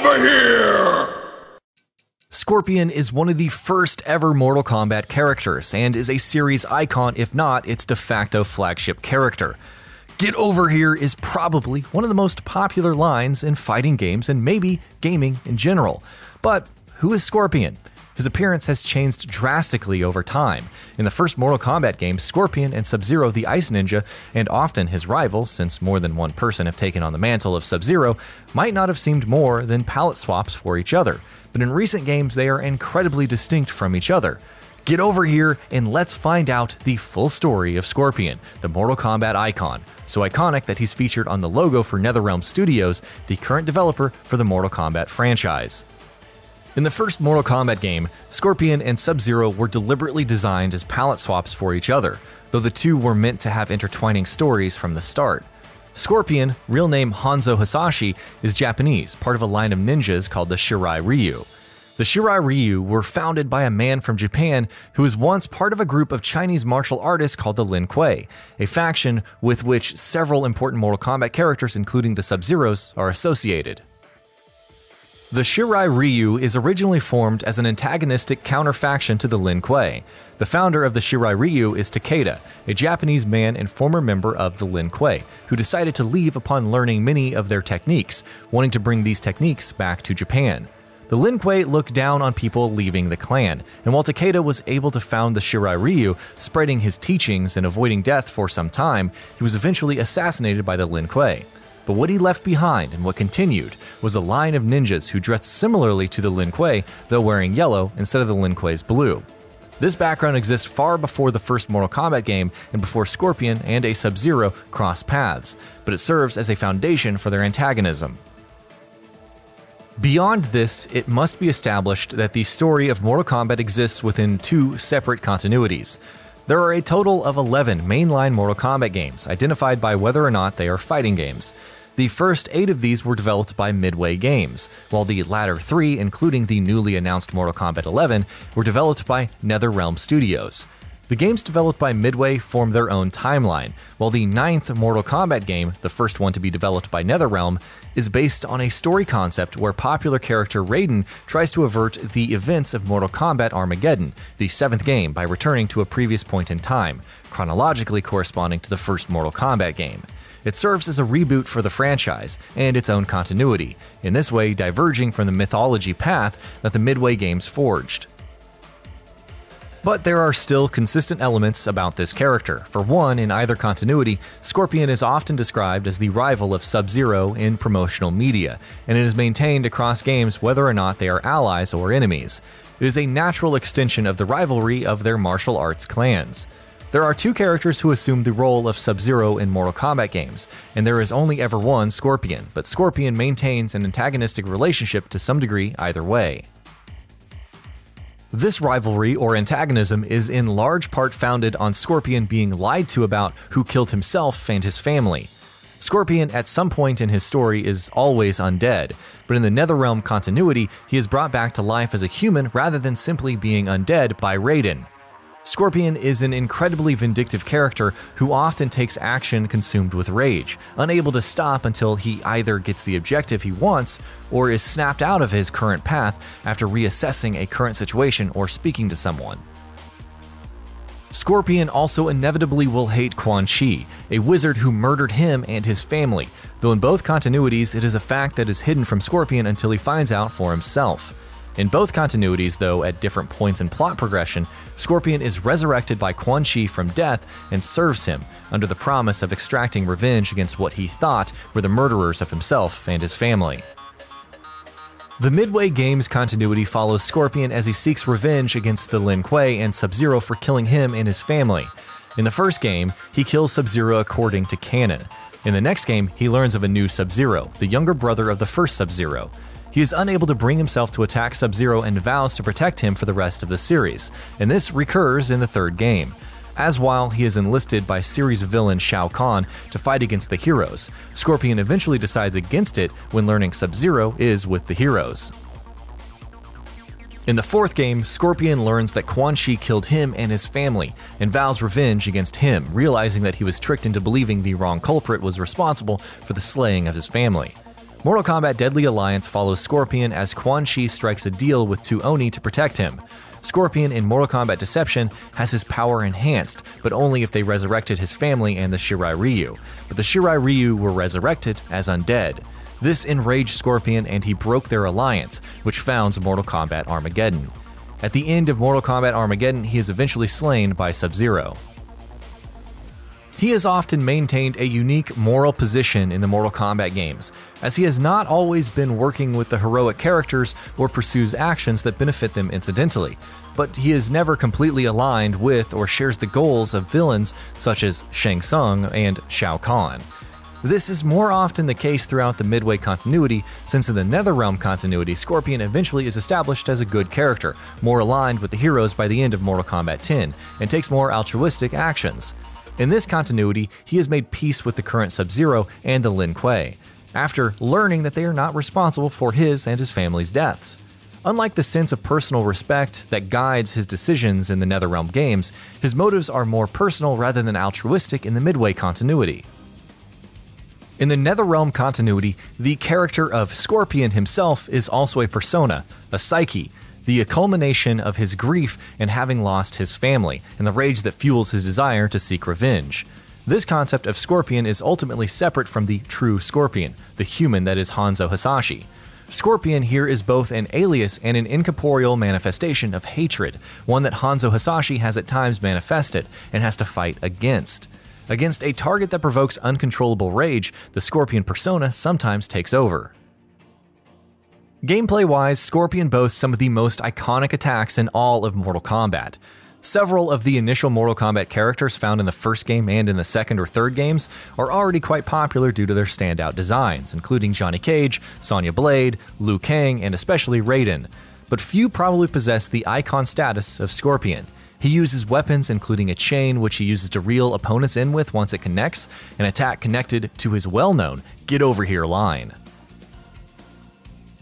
over here! Scorpion is one of the first ever Mortal Kombat characters, and is a series icon, if not its de facto flagship character. "Get over here" is probably one of the most popular lines in fighting games and maybe gaming in general. But who is Scorpion? His appearance has changed drastically over time. In the first Mortal Kombat game, Scorpion and Sub-Zero the Ice Ninja, and often his rival, since more than one person have taken on the mantle of Sub-Zero, might not have seemed more than palette swaps for each other. But in recent games, they are incredibly distinct from each other. Get over here and let's find out the full story of Scorpion, the Mortal Kombat icon, so iconic that he's featured on the logo for NetherRealm Studios, the current developer for the Mortal Kombat franchise. In the first Mortal Kombat game, Scorpion and Sub-Zero were deliberately designed as palette swaps for each other, though the two were meant to have intertwining stories from the start. Scorpion, real name Hanzo Hasashi, is Japanese, part of a line of ninjas called the Shirai Ryu. The Shirai Ryu were founded by a man from Japan who was once part of a group of Chinese martial artists called the Lin Kuei, a faction with which several important Mortal Kombat characters, including the Sub-Zeros, are associated. The Shirai Ryu is originally formed as an antagonistic counterfaction to the Lin Kuei. The founder of the Shirai Ryu is Takeda, a Japanese man and former member of the Lin Kuei, who decided to leave upon learning many of their techniques, wanting to bring these techniques back to Japan. The Lin Kuei looked down on people leaving the clan, and while Takeda was able to found the Shirai Ryu, spreading his teachings and avoiding death for some time, he was eventually assassinated by the Lin Kuei. But what he left behind and what continued was a line of ninjas who dressed similarly to the Lin Kuei, though wearing yellow instead of the Lin Kuei's blue. This background exists far before the first Mortal Kombat game and before Scorpion and a Sub-Zero cross paths, but it serves as a foundation for their antagonism. Beyond this, it must be established that the story of Mortal Kombat exists within two separate continuities. There are a total of 11 mainline Mortal Kombat games, identified by whether or not they are fighting games. The first 8 of these were developed by Midway Games, while the latter 3, including the newly announced Mortal Kombat 11, were developed by NetherRealm Studios. The games developed by Midway form their own timeline, while the 9th Mortal Kombat game, the first one to be developed by NetherRealm, is based on a story concept where popular character Raiden tries to avert the events of Mortal Kombat Armageddon, the 7th game, by returning to a previous point in time, chronologically corresponding to the first Mortal Kombat game. It serves as a reboot for the franchise and its own continuity, in this way diverging from the mythology path that the Midway games forged. But there are still consistent elements about this character. For one, in either continuity, Scorpion is often described as the rival of Sub-Zero in promotional media, and it is maintained across games whether or not they are allies or enemies. It is a natural extension of the rivalry of their martial arts clans. There are 2 characters who assume the role of Sub-Zero in Mortal Kombat games, and there is only ever one Scorpion, but Scorpion maintains an antagonistic relationship to some degree either way. This rivalry or antagonism is in large part founded on Scorpion being lied to about who killed himself and his family. Scorpion at some point in his story is always undead, but in the NetherRealm continuity, he is brought back to life as a human rather than simply being undead by Raiden. Scorpion is an incredibly vindictive character who often takes action consumed with rage, unable to stop until he either gets the objective he wants or is snapped out of his current path after reassessing a current situation or speaking to someone. Scorpion also inevitably will hate Quan Chi, a wizard who murdered him and his family, though in both continuities it is a fact that is hidden from Scorpion until he finds out for himself. In both continuities, though, at different points in plot progression, Scorpion is resurrected by Quan Chi from death and serves him, under the promise of extracting revenge against what he thought were the murderers of himself and his family. The Midway Games continuity follows Scorpion as he seeks revenge against the Lin Kuei and Sub-Zero for killing him and his family. In the first game, he kills Sub-Zero according to canon. In the next game, he learns of a new Sub-Zero, the younger brother of the first Sub-Zero. He is unable to bring himself to attack Sub-Zero and vows to protect him for the rest of the series, and this recurs in the third game. As while he is enlisted by series villain Shao Kahn to fight against the heroes, Scorpion eventually decides against it when learning Sub-Zero is with the heroes. In the fourth game, Scorpion learns that Quan Chi killed him and his family, and vows revenge against him, realizing that he was tricked into believing the wrong culprit was responsible for the slaying of his family. Mortal Kombat Deadly Alliance follows Scorpion as Quan Chi strikes a deal with two Oni to protect him. Scorpion in Mortal Kombat Deception has his power enhanced, but only if they resurrected his family and the Shirai Ryu. But the Shirai Ryu were resurrected as undead. This enraged Scorpion and he broke their alliance, which founds Mortal Kombat Armageddon. At the end of Mortal Kombat Armageddon, he is eventually slain by Sub-Zero. He has often maintained a unique moral position in the Mortal Kombat games, as he has not always been working with the heroic characters or pursues actions that benefit them incidentally, but he is never completely aligned with or shares the goals of villains such as Shang Tsung and Shao Kahn. This is more often the case throughout the Midway continuity, since in the NetherRealm continuity, Scorpion eventually is established as a good character, more aligned with the heroes by the end of Mortal Kombat 10, and takes more altruistic actions. In this continuity, he has made peace with the current Sub-Zero and the Lin Kuei, after learning that they are not responsible for his and his family's deaths. Unlike the sense of personal respect that guides his decisions in the NetherRealm games, his motives are more personal rather than altruistic in the Midway continuity. In the NetherRealm continuity, the character of Scorpion himself is also a persona, a psyche, the culmination of his grief and having lost his family, and the rage that fuels his desire to seek revenge. This concept of Scorpion is ultimately separate from the true Scorpion, the human that is Hanzo Hasashi. Scorpion here is both an alias and an incorporeal manifestation of hatred, one that Hanzo Hasashi has at times manifested and has to fight against. Against a target that provokes uncontrollable rage, the Scorpion persona sometimes takes over. Gameplay-wise, Scorpion boasts some of the most iconic attacks in all of Mortal Kombat. Several of the initial Mortal Kombat characters found in the first game and in the second or third games are already quite popular due to their standout designs, including Johnny Cage, Sonya Blade, Liu Kang, and especially Raiden. But few probably possess the icon status of Scorpion. He uses weapons including a chain which he uses to reel opponents in with once it connects, an attack connected to his well-known "Get Over Here" line.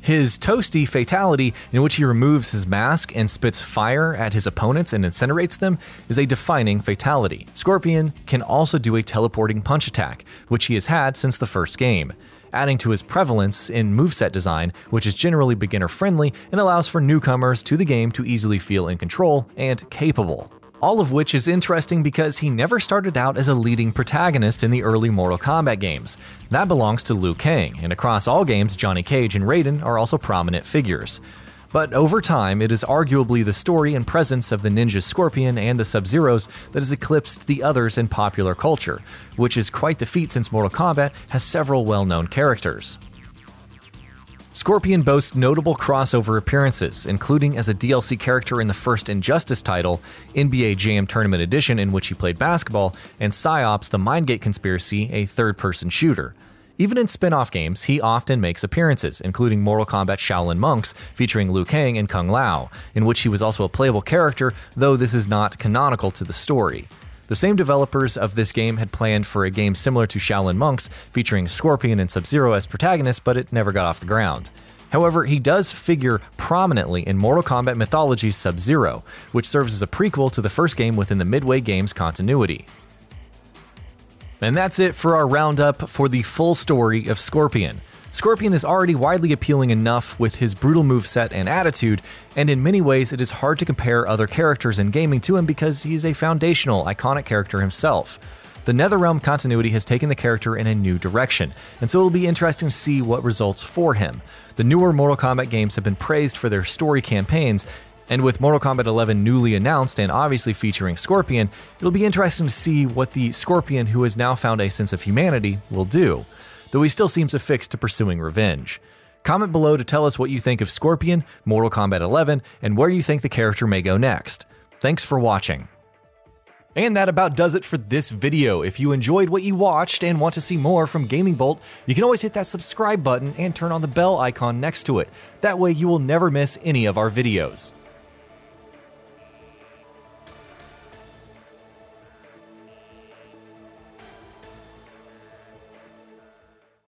His Toasty fatality, in which he removes his mask and spits fire at his opponents and incinerates them, is a defining fatality. Scorpion can also do a teleporting punch attack, which he has had since the first game, adding to his prevalence in moveset design, which is generally beginner-friendly and allows for newcomers to the game to easily feel in control and capable. All of which is interesting because he never started out as a leading protagonist in the early Mortal Kombat games. That belongs to Liu Kang, and across all games, Johnny Cage and Raiden are also prominent figures. But over time, it is arguably the story and presence of the ninja Scorpion and the Sub-Zeros that has eclipsed the others in popular culture, which is quite the feat since Mortal Kombat has several well-known characters. Scorpion boasts notable crossover appearances, including as a DLC character in the first Injustice title, NBA Jam Tournament Edition in which he played basketball, and PsyOps The Mindgate Conspiracy, a third-person shooter. Even in spin-off games, he often makes appearances, including Mortal Kombat Shaolin Monks featuring Liu Kang and Kung Lao, in which he was also a playable character, though this is not canonical to the story. The same developers of this game had planned for a game similar to Shaolin Monks, featuring Scorpion and Sub-Zero as protagonists, but it never got off the ground. However, he does figure prominently in Mortal Kombat Mythology's Sub-Zero, which serves as a prequel to the first game within the Midway Games continuity. And that's it for our roundup for the full story of Scorpion. Scorpion is already widely appealing enough with his brutal moveset and attitude, and in many ways it is hard to compare other characters in gaming to him because he is a foundational, iconic character himself. The NetherRealm continuity has taken the character in a new direction, and so it'll be interesting to see what results for him. The newer Mortal Kombat games have been praised for their story campaigns, and with Mortal Kombat 11 newly announced and obviously featuring Scorpion, it'll be interesting to see what the Scorpion who has now found a sense of humanity will do, though he still seems affixed to pursuing revenge. Comment below to tell us what you think of Scorpion, Mortal Kombat 11, and where you think the character may go next. Thanks for watching. And that about does it for this video. If you enjoyed what you watched and want to see more from GamingBolt, you can always hit that subscribe button and turn on the bell icon next to it. That way you will never miss any of our videos.